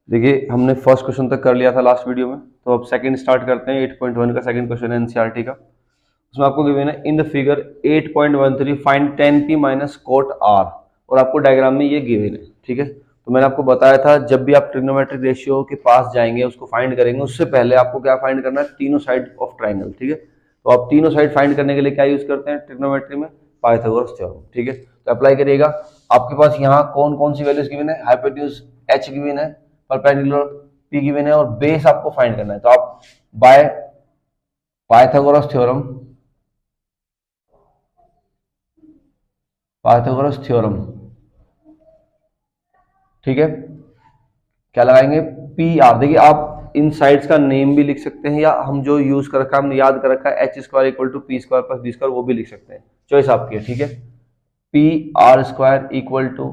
देखिए हमने first question तक कर लिया था लास्ट वीडियो में, तो अब सेकंड स्टार्ट करते हैं। 8.1 का सेकंड क्वेश्चन है एनसीईआरटी का। उसमें आपको गिवन है in the figure 8.13 find 10p minus cot R, और आपको डायग्राम में ये गिवन है। ठीक है, तो मैंने आपको बताया था जब भी आप ट्रिग्नोमेट्रिक रेशियो के पास जाएंगे उसको फाइंड करेंगे, उससे पहले आपको क्या फाइंड करना है, तीनों साइड ऑफ ट्राइंगल। ठीक है, तो आप तीनों साइड फाइंड करने के लिए क्या यूज करते हैं ट्रिग्नोमेट्री में, पाइथागोरस थ्योरम। ठीक है, तो अप्लाई करिएगा। आपके पास यहाँ कौन कौन सी वैल्यूज गिवन है, हाइपोटेन्यूज h गिवन है, परपेंडिकुलर p गिवन है, और बेस आपको फाइंड करना है। तो आप बाय पाइथागोरस थ्योरम ठीक है, क्या लगाएंगे, पी आर। देखिए आप इन साइड्स का नेम भी लिख सकते हैं, या हम जो यूज कर रखा है, हमने याद कर रखा है H square equal to P square plus B square, वो भी लिख सकते हैं, चॉइस आपकी है। ठीक है, P R square equal to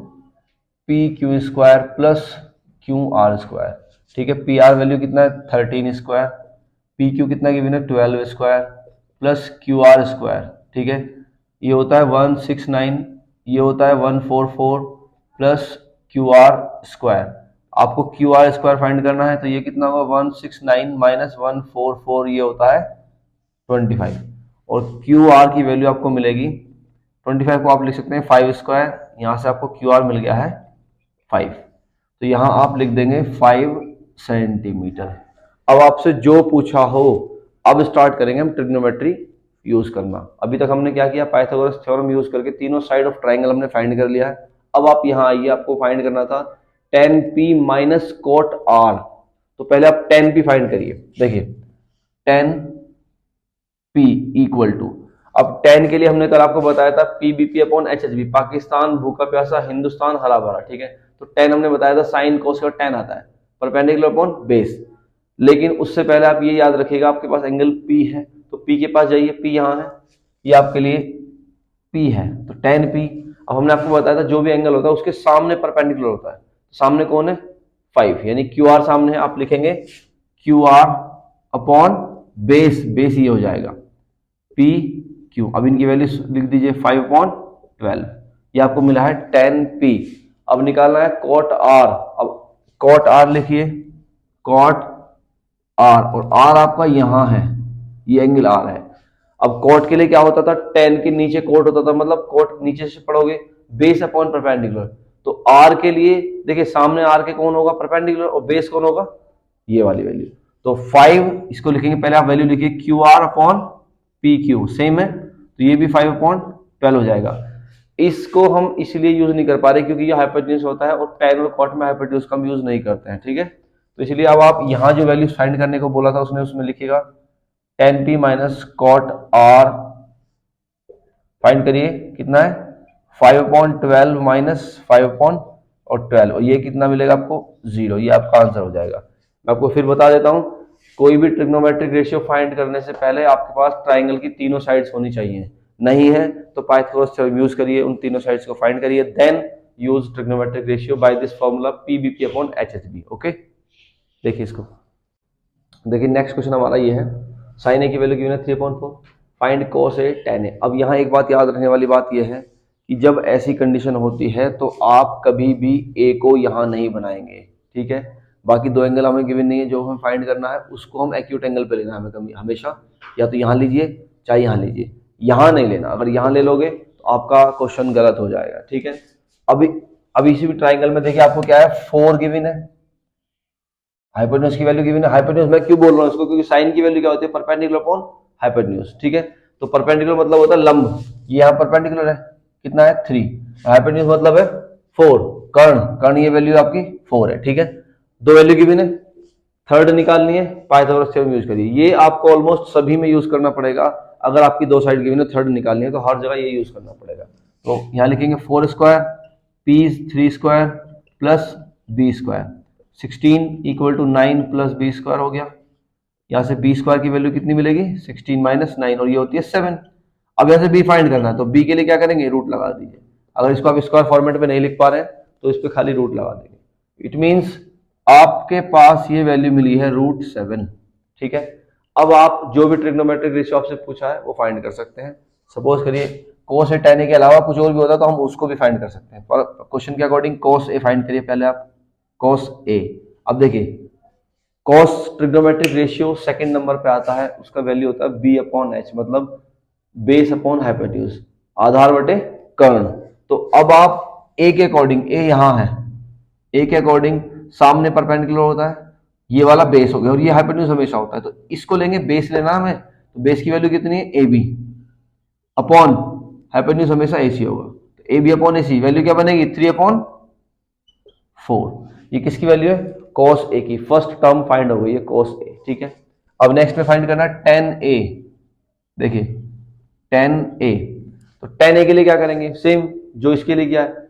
P Q square plus Q R square. ठीक है, पी आर वैल्यू कितना है 13 स्क्वायर, पी क्यू कितना गिवन है 12 square plus Q R square. ठीक है, ये होता है 169, ये होता है 144 प्लस क्यू आर स्क्वायर। आपको क्यू आर स्क्वायर फाइंड करना है, तो ये कितना होगा 169 माइनस 144, ये होता है 25, और क्यू आर की वैल्यू आपको मिलेगी 25 को आप लिख सकते हैं 5 स्क्वायर, यहाँ से आपको क्यू आर मिल गया है 5, तो यहाँ आप लिख देंगे 5 सेंटीमीटर। अब आपसे जो पूछा हो, अब स्टार्ट करेंगे हम ट्रिग्नोमेट्री यूज करना। अभी तक हमने क्या किया, पाइथागोरस थ्योरम यूज करके तीनों साइड ऑफ ट्राइंगल हमने फाइंड कर लिया है। अब आप यहाँ आइए, आपको फाइंड करना था 10p माइनस कोट r। तो पहले आप 10p फाइंड करिए। देखिए 10p इक्वल टू, अब 10 के लिए हमने कल आपको बताया था पीबीपी अपॉन एचएचबी, पाकिस्तान भूखा प्यासा हिंदुस्तान हरा भरा। ठीक है, तो 10 हमने बताया था साइन कोस का 10 आता है, परपेंडिकुलर अपॉन बेस। लेकिन उससे पहले आप ये याद रखिएगा, आपके पास एंगल P है, तो P के पास जाइए, P यहाँ है, ये आपके लिए P है, तो 10p। अब हमने आपको बताया था जो भी एंगल होता है उसके सामने परपेंडिकुलर होता है, सामने कौन है 5, यानी क्यू आर सामने है, आप लिखेंगे Q R upon base, base ये हो जाएगा पी क्यू। अब इनकी वैल्यू लिख दीजिए 5/12, ये आपको मिला है 10p। अब निकालना है कॉट आर, अब कॉट आर लिखिए, कॉट आर, और आर आपका यहां है, ये एंगल आर है। अब कोट के लिए क्या होता था, 10 के नीचे कोट होता था, मतलब कोट नीचे से पढ़ोगे बेस अपॉन परपेंडिकुलर। तो आर के लिए देखिए सामने आर के कौन होगा परपेंडिकुलर, और बेस कौन होगा ये वाली वैल्यू। तो 5 इसको लिखेंगे, पहले आप वैल्यू लिखिए Q R upon P Q, same है, तो ये भी 5/12 हो जाएगा। इसको हम इसलिए यूज नहीं कर पा रहे क्योंकि ये हाइपोटेन्यूज होता है, और टेन और कॉट में हाइपोटेन्यूज का हम यूज नहीं करते हैं। ठीक है, तो इसलिए अब आप यहाँ जो वैल्यू फाइंड करने को बोला था उसने, उसमें लिखिएगा 10p minus cot R, find करिए कितना है 5/12 माइनस 5/12, और ये कितना मिलेगा आपको 0, ये आपका आंसर हो जाएगा। मैं आपको फिर बता देता हूं, कोई भी ट्रिग्नोमेट्रिक रेशियो फाइंड करने से पहले आपके पास ट्राइंगल की तीनों साइड्स होनी चाहिए, नहीं है तो पाइथागोरस थ्योरम यूज करिए, उन तीनों साइड्स को फाइंड करिए, then use trigonometric ratio by this formula PBP upon HHB. Okay, देखिए इसको, देखिए नेक्स्ट क्वेश्चन हमारा ये है, साइन ए की वैल्यू गिवन है 3/4, फाइंड कोस ए tan ए। अब यहाँ एक बात याद रखने वाली बात यह है कि जब ऐसी कंडीशन होती है तो आप कभी भी ए को यहाँ नहीं बनाएंगे। ठीक है, बाकी दो एंगल हमें गिवन नहीं है, जो हमें फाइंड करना है उसको हम एक्यूट एंगल पे लेना है हमें कभी हमेशा, या तो यहाँ लीजिए चाहे यहाँ लीजिए, यहाँ नहीं लेना। अगर यहाँ ले लोगे तो आपका क्वेश्चन गलत हो जाएगा। ठीक है, अभी इसी भी ट्राइंगल में देखिए आपको क्या है 4 गिवन है, हाइपोटेन्यूज की वैल्यू गिवन है। हाइपोटेन्यूज मैं क्यों बोल रहा हूँ इसको, क्योंकि साइन की वैल्यू क्या होती है परपेंडिकुलर अपॉन हाइपोटेन्यूज। ठीक है, तो परपेंडिकुलर मतलब होता है लंब, ये यहाँ परपेंडिकुलर है, कितना है 3, हाइपोटेन्यूज मतलब है 4, कर्ण, कर्ण ये वैल्यू आपकी 4 है। ठीक है, दो वैल्यू गिवन है, थर्ड निकालनी है, पाइथागोरस थ्योरम यूज करिए। ये आपको ऑलमोस्ट सभी में यूज करना पड़ेगा, अगर आपकी दो साइड गिवन है थर्ड निकालनी है तो हर जगह ये यूज करना पड़ेगा। तो यहाँ लिखेंगे 4 square P 3 square plus B square, 16 equal to 9 plus B square हो गया। यहाँ से बी स्क्वायर की वैल्यू कितनी मिलेगी 16 माइनस 9, और ये होती है 7। अब यहाँ से बी फाइंड करना है, तो बी के लिए क्या करेंगे रूट लगा दीजिए। अगर इसको आप स्क्वायर फॉर्मेट में नहीं लिख पा रहे हैं तो इस पर खाली रूट लगा देंगे। इट मीन्स आपके पास ये वैल्यू मिली है √7। ठीक है, अब आप जो भी ट्रिग्नोमेट्रिक रेशियो आपसे पूछा है वो फाइंड कर सकते हैं। सपोज करिए कोस ए tan ए के अलावा कुछ और भी होता है तो हम उसको भी फाइंड कर सकते हैं, पर क्वेश्चन के अकॉर्डिंग कोस ए फाइंड करिए पहले आप, कोस ए। अब देखिए cos trigonometric ratio second number पे आता है, उसका वैल्यू होता है बी अपॉन एच, मतलब बेस अपॉन हाइपोटेन्यूज, आधार बटे कर्ण। तो अब आप ए के अकॉर्डिंग, ए यहां है, ए के अकॉर्डिंग सामने परपेंडिकुलर होता है, ये वाला बेस हो गया, और ये हाइपोटेन्यूज हमेशा होता है, तो इसको लेंगे, बेस लेना हमें, तो बेस की वैल्यू कितनी है, ए बी अपॉन हाइपोटेन्यूज हमेशा ए सी होगा, तो A B upon A C value क्या बनेगी, 3/4। ये किसकी वैल्यू है, cos ए की, फर्स्ट टर्म फाइंड हो गई है cos ए, ठीक है। अब नेक्स्ट में फाइंड करना है tan ए, देखिए tan ए, तो tan ए के लिए क्या करेंगे, सेम जो इसके लिए किया है,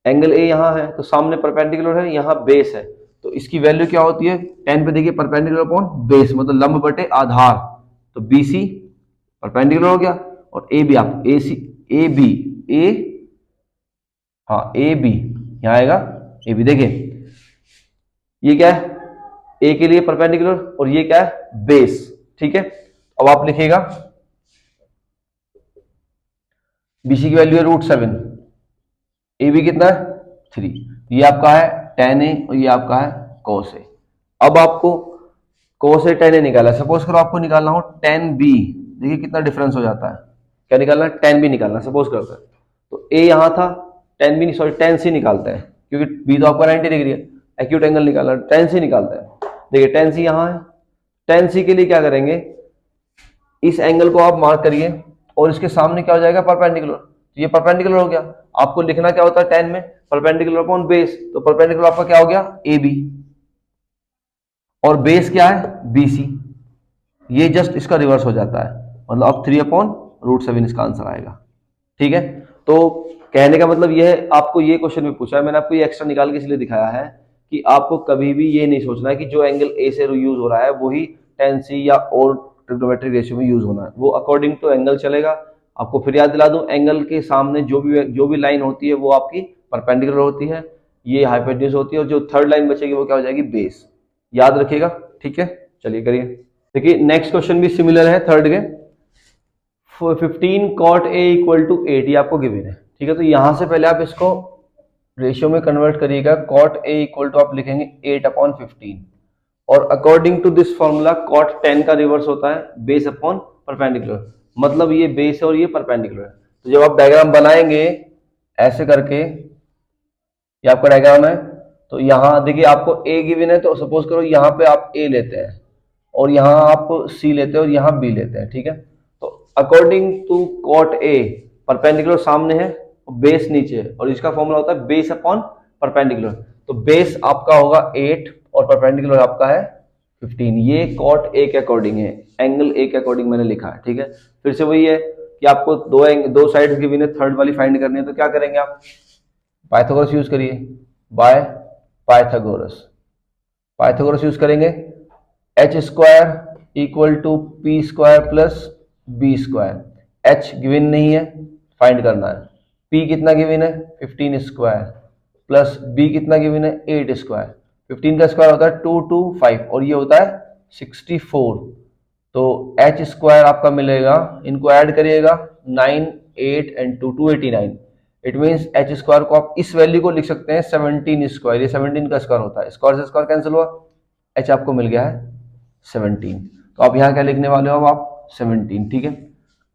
एंगल ए यहां है तो सामने परपेंडिकुलर है, यहां बेस है, तो इसकी वैल्यू क्या होती है, tan पे देखिए परपेंडिकुलर अपॉन बेस, मतलब लंब बटे आधार, तो बी सी परपेंडिकुलर हो गया, और ए बी आप ए सी, ए बी, ए, हाँ ए बी यहां आएगा, ए बी देखिए ये क्या है, ए के लिए परपेंडिकुलर, और ये क्या है, बेस, ठीक है। अब आप लिखिएगा बीसी की वैल्यू है √7, ए बी कितना है 3, ये आपका है tan ए और ये आपका है cos ए। अब आपको cos ए tan ए निकाला, सपोज करो आपको निकालना हो tan बी, देखिए कितना डिफरेंस हो जाता है, क्या निकालना है, tan बी निकालना, सपोज करते हैं, तो ए यहां था, tan बी सॉरी tan सी निकालते हैं, क्योंकि बी तो आपका 90 डिग्री है, एक्यूट एंगल निकालना, tan सी निकालते हैं। देखिए tan सी यहां है, tan सी के लिए क्या करेंगे, इस एंगल को आप मार्क करिए, और इसके सामने क्या हो जाएगा, परपेंडिकुलर, तो ये परपेंडिकुलर हो गया। आपको लिखना क्या होता है tan में, परपेंडिकुलर अपॉन बेस, तो परपेंडिकुलर आपका क्या हो गया, ए बी, और बेस क्या है, बी सी, ये जस्ट इसका रिवर्स हो जाता है, मतलब अब 3/√7 इसका आंसर आएगा, ठीक है। तो कहने का मतलब यह है, आपको ये क्वेश्चन भी पूछा है, मैंने आपको ये एक्स्ट्रा निकाल के इसलिए दिखाया है कि आपको कभी भी ये नहीं सोचना है कि जो एंगल ए से यूज हो रहा है वही tan सी या और ट्रिग्नोमेट्रिक रेशियो में यूज होना है, वो अकॉर्डिंग टू एंगल चलेगा। आपको फिर याद दिला दूं, एंगल के सामने जो भी लाइन होती है वो आपकी परपेंडिकुलर होती है, ये हाइपोटेन्यूज होती है, और जो थर्ड लाइन बचेगी वो क्या हो जाएगी, बेस, याद रखिएगा, ठीक है। चलिए करिए, देखिए नेक्स्ट क्वेश्चन भी सिमिलर है थर्ड के, 15 cot a इक्वल टू 8, ये आपको गिवन है, ठीक है। तो यहां से पहले आप इसको रेशियो में कन्वर्ट करिएगा, cot a इक्वल टू आप लिखेंगे 8/15, और according to this formula cot 10 का रिवर्स होता है बेस अपॉन परपेंडिकुलर, मतलब ये बेस है और ये परपेंडिकुलर है। तो जब आप डायग्राम बनाएंगे ऐसे करके, ये आपका डायग्राम है, तो यहाँ देखिए आपको a गिवन है, तो सपोज करो यहाँ पे आप a लेते हैं, और यहाँ आप c लेते हैं, और यहाँ b लेते हैं, ठीक है। तो according to cot a, perpendicular सामने है, बेस नीचे है, और इसका फॉर्मूला होता है बेस अपॉन परपेंडिकुलर, तो बेस आपका होगा 8 और परपेंडिकुलर आपका है 15, ये cot a के अकॉर्डिंग है, एंगल a के अकॉर्डिंग मैंने लिखा है, ठीक है। फिर से वही है कि आपको दो साइड्स गिवन है, थर्ड वाली फाइंड करनी है, तो क्या करेंगे आप, पाइथागोरस यूज करिए, बाय पाइथागोरस यूज करेंगे, h² equal to p² plus b², h given नहीं है, फाइंड करना है, p कितना गिवन है 15² प्लस b कितना गिवन है 8², 15 का स्क्वायर होता है 225, और ये होता है 64, तो h² आपका मिलेगा, इनको ऐड करिएगा 9, 8 एंड 2 289, इट मीन्स h² को आप इस वैल्यू को लिख सकते हैं 17², ये 17 का स्क्वायर होता है, स्क्वायर से स्क्वायर कैंसिल हुआ, h आपको मिल गया है 17, तो आप यहाँ क्या लिखने वाले हो, अब आप 17, ठीक है।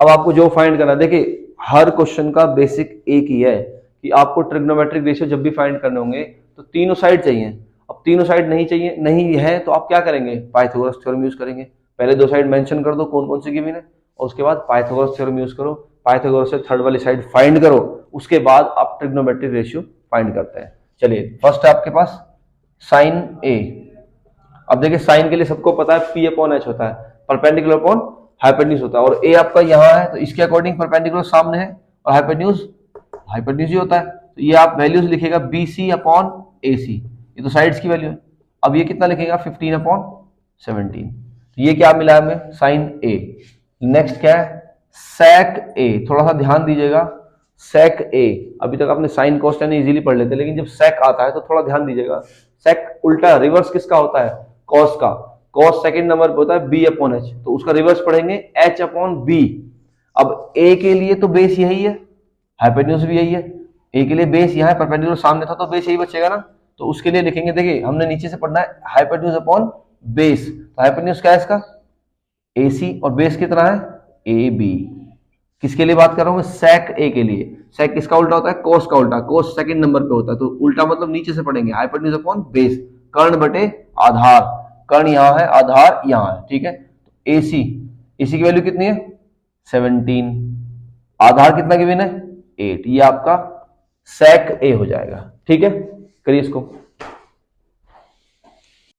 अब आपको जो फाइंड करना है, देखिए हर क्वेश्चन का बेसिक एक ही है कि आपको ट्रिग्नोमेट्रिक रेशियो जब भी फाइंड करने होंगे तो तीनों साइड चाहिए। अब तीनों साइड नहीं चाहिए, नहीं है, तो आप क्या करेंगे, पाइथागोरस थ्योरम यूज करेंगे, पहले दो साइड मेंशन कर दो कौन कौन सी गिवन है, और उसके बाद पाइथागोरस थ्योरम यूज करो, पाइथागोरस से थर्ड वाली साइड फाइंड करो, उसके बाद आप ट्रिग्नोमेट्रिक रेशियो फाइंड करते हैं। चलिए फर्स्ट है आपके पास साइन ए। अब देखिए साइन के लिए सबको पता है p/h होता है, परपेंडिकुलर अपॉन हाइपोटेन्यूज होता है, और a आपका यहाँ है तो इसके अकॉर्डिंग परपेंडिकुलर सामने है, और हाइपोटेन्यूज ही होता है, तो ये आप वैल्यूज लिखेगा BC/AC, ये तो साइड्स की वैल्यू है। अब ये कितना लिखेगा 15/17, तो ये क्या मिला हमें, साइन a। नेक्स्ट क्या है, sec a, थोड़ा सा ध्यान दीजिएगा, sec a, अभी तक आपने साइन कॉस टेन इजीली पढ़ लेते, लेकिन जब sec आता है तो थोड़ा ध्यान दीजिएगा, sec उल्टा रिवर्स किसका होता है, कॉस का, कॉस सेकंड नंबर पे होता है b/h, तो उसका रिवर्स पढ़ेंगे h/b। अब a के लिए तो बेस यही है, हाइपोटेन्यूज भी यही है, a के लिए बेस यहाँ है, परपेंडिकुलर सामने था तो बेस यही बचेगा ना, तो उसके लिए लिखेंगे, देखिए हमने नीचे से पढ़ना है हाइपोटेन्यूज अपॉन बेस, तो हाइपोटेन्यूज क्या है इसका AC और बेस कितना है AB। किसके लिए बात कर रहा हूं मैं, सेक ए के लिए। सेक किसका उल्टा होता है, कोस का उल्टा, कोस सेकंड नंबर पे होता है, तो उल्टा मतलब नीचे से पढ़ेंगे हाइपोटेन्यूज अपॉन बेस, कर्ण बटे आधार, कर्ण यहां है आधार यहां है, ठीक है। AC, AC की वैल्यू कितनी है 17, आधार कितना गिवन है 8, ये आपका सेक ए हो जाएगा, ठीक है। करिए इसको।